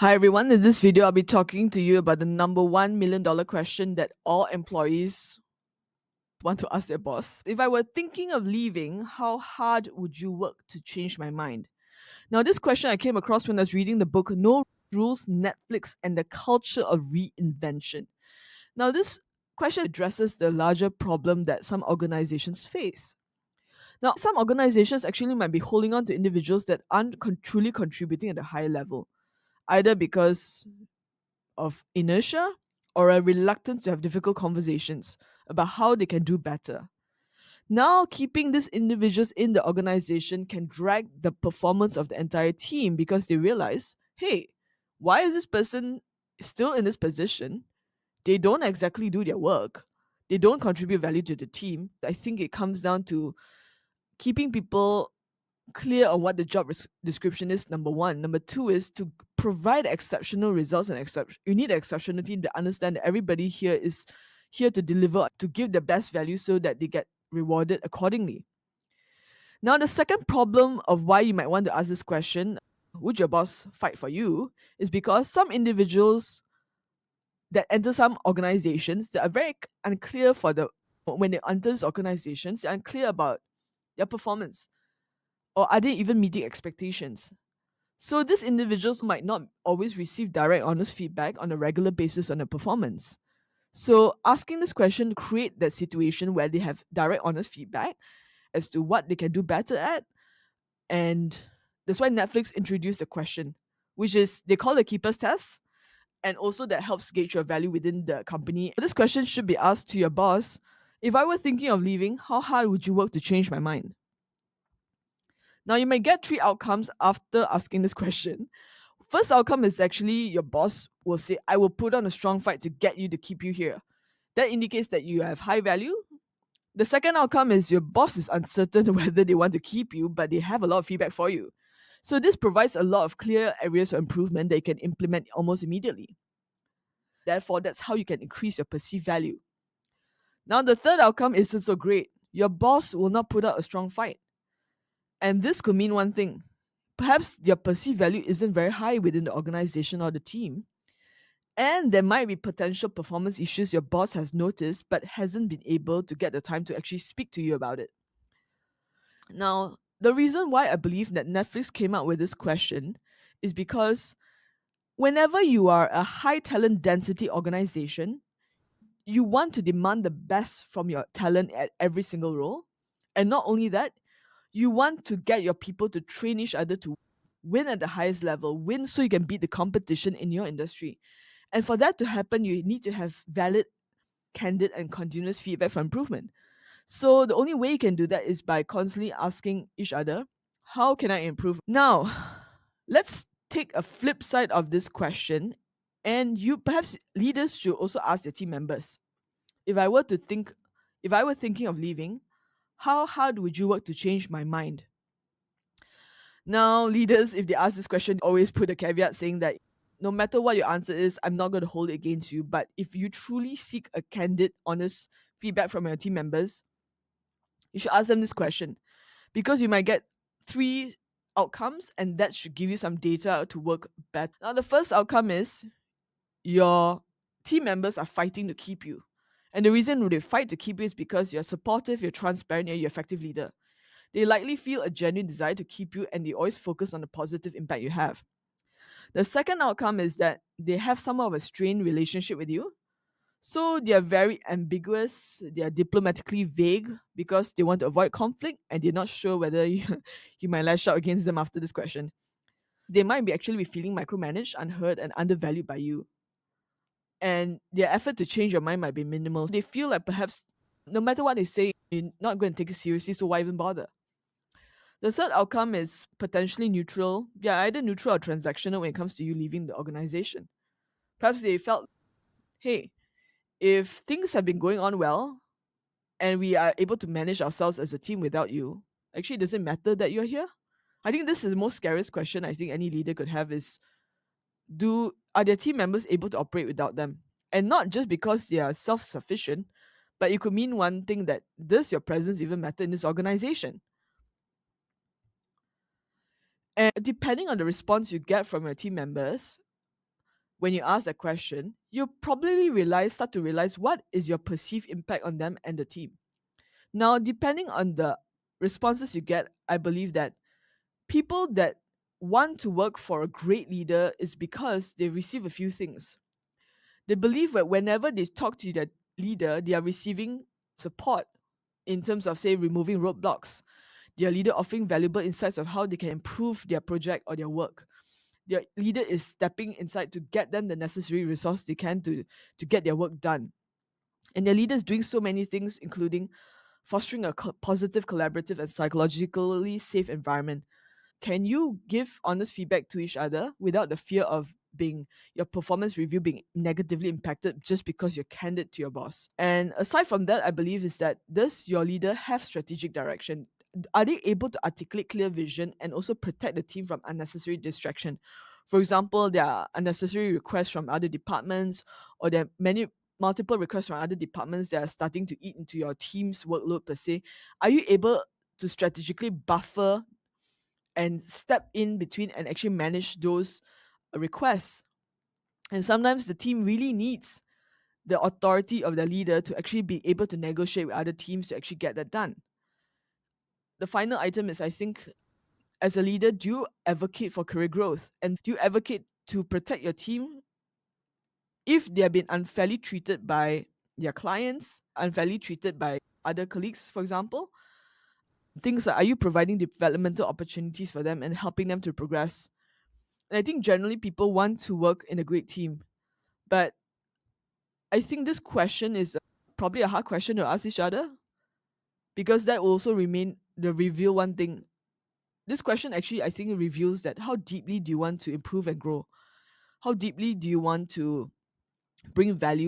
Hi everyone, in this video I'll be talking to you about the number $1 million question that all employees want to ask their boss. If I were thinking of leaving, how hard would you work to change my mind? Now, this question I came across when I was reading the book No Rules, Netflix, and the Culture of Reinvention. Now, this question addresses the larger problem that some organizations face. Now, some organizations actually might be holding on to individuals that aren't truly contributing at a high level, either because of inertia or a reluctance to have difficult conversations about how they can do better. Now, keeping these individuals in the organization can drag the performance of the entire team because they realize, hey, why is this person still in this position? They don't exactly do their work. They don't contribute value to the team. I think it comes down to keeping people clear on what the job description is, number one. Number two is to provide exceptional results and you need exceptionality to understand that everybody here is here to deliver, to give the best value so that they get rewarded accordingly. Now, the second problem of why you might want to ask this question, would your boss fight for you, is because some individuals that enter some organizations that are very unclear for the when they enter these organizations, they're unclear about their performance, or are they even meeting expectations? So these individuals might not always receive direct honest feedback on a regular basis on their performance. So asking this question create that situation where they have direct honest feedback as to what they can do better at. And that's why Netflix introduced the question, which is they call the keepers test, and also that helps gauge your value within the company. This question should be asked to your boss. If I were thinking of leaving, how hard would you work to change my mind? Now, you may get three outcomes after asking this question. First outcome is actually your boss will say, I will put on a strong fight to get you to keep you here. That indicates that you have high value. The second outcome is your boss is uncertain whether they want to keep you, but they have a lot of feedback for you. So this provides a lot of clear areas of improvement that you can implement almost immediately. Therefore, that's how you can increase your perceived value. Now, the third outcome is also great. Your boss will not put out a strong fight. And this could mean one thing. Perhaps your perceived value isn't very high within the organization or the team. And there might be potential performance issues your boss has noticed but hasn't been able to get the time to actually speak to you about it. Now, the reason why I believe that Netflix came up with this question is because whenever you are a high talent density organization, you want to demand the best from your talent at every single role. And not only that, you want to get your people to train each other to win at the highest level, win so you can beat the competition in your industry. And for that to happen, you need to have valid, candid, and continuous feedback for improvement. So the only way you can do that is by constantly asking each other, how can I improve? Now, let's take a flip side of this question. And you perhaps leaders should also ask their team members. If I were to think, if I were thinking of leaving, how hard would you work to change my mind? Now, leaders, if they ask this question, always put a caveat saying that no matter what your answer is, I'm not going to hold it against you. But if you truly seek a candid, honest feedback from your team members, you should ask them this question because you might get three outcomes and that should give you some data to work better. Now, the first outcome is your team members are fighting to keep you. And the reason they fight to keep you is because you're supportive, you're transparent, and you're effective leader. They likely feel a genuine desire to keep you and they always focus on the positive impact you have. The second outcome is that they have somewhat of a strained relationship with you. So they are very ambiguous, they are diplomatically vague because they want to avoid conflict and they're not sure whether you might lash out against them after this question. They might be actually be feeling micromanaged, unheard, and undervalued by you. And their effort to change your mind might be minimal. They feel like perhaps no matter what they say, you're not going to take it seriously, so why even bother? The third outcome is potentially neutral. Yeah, either neutral or transactional when it comes to you leaving the organization. Perhaps they felt, hey, if things have been going on well and we are able to manage ourselves as a team without you, actually, does it matter that you're here? I think this is the most scariest question I think any leader could have is do are their team members able to operate without them? And not just because they are self-sufficient, but it could mean one thing that does your presence even matter in this organization? And depending on the response you get from your team members, when you ask that question, you probably start to realize what is your perceived impact on them and the team. Now, depending on the responses you get, I believe that people that want to work for a great leader is because they receive a few things. They believe that whenever they talk to their leader, they are receiving support in terms of, say, removing roadblocks. Their leader offering valuable insights of how they can improve their project or their work. Their leader is stepping inside to get them the necessary resource they can to get their work done. And their leader is doing so many things, including fostering a positive, collaborative, and psychologically safe environment. Can you give honest feedback to each other without the fear of being your performance review being negatively impacted just because you're candid to your boss? And aside from that, I believe is that does your leader have strategic direction? Are they able to articulate clear vision and also protect the team from unnecessary distraction? For example, there are unnecessary requests from other departments, or there are many multiple requests from other departments that are starting to eat into your team's workload per se. Are you able to strategically buffer and step in between and actually manage those requests? And sometimes the team really needs the authority of the leader to actually be able to negotiate with other teams to actually get that done. The final item is, I think, as a leader, do you advocate for career growth? And do you advocate to protect your team if they have been unfairly treated by their clients, unfairly treated by other colleagues, for example? Things like, are you providing developmental opportunities for them and helping them to progress? And I think generally people want to work in a great team. But I think this question is probably a hard question to ask each other, because that will also remain the reveal one thing. This question actually, I think, reveals that how deeply do you want to improve and grow? How deeply do you want to bring value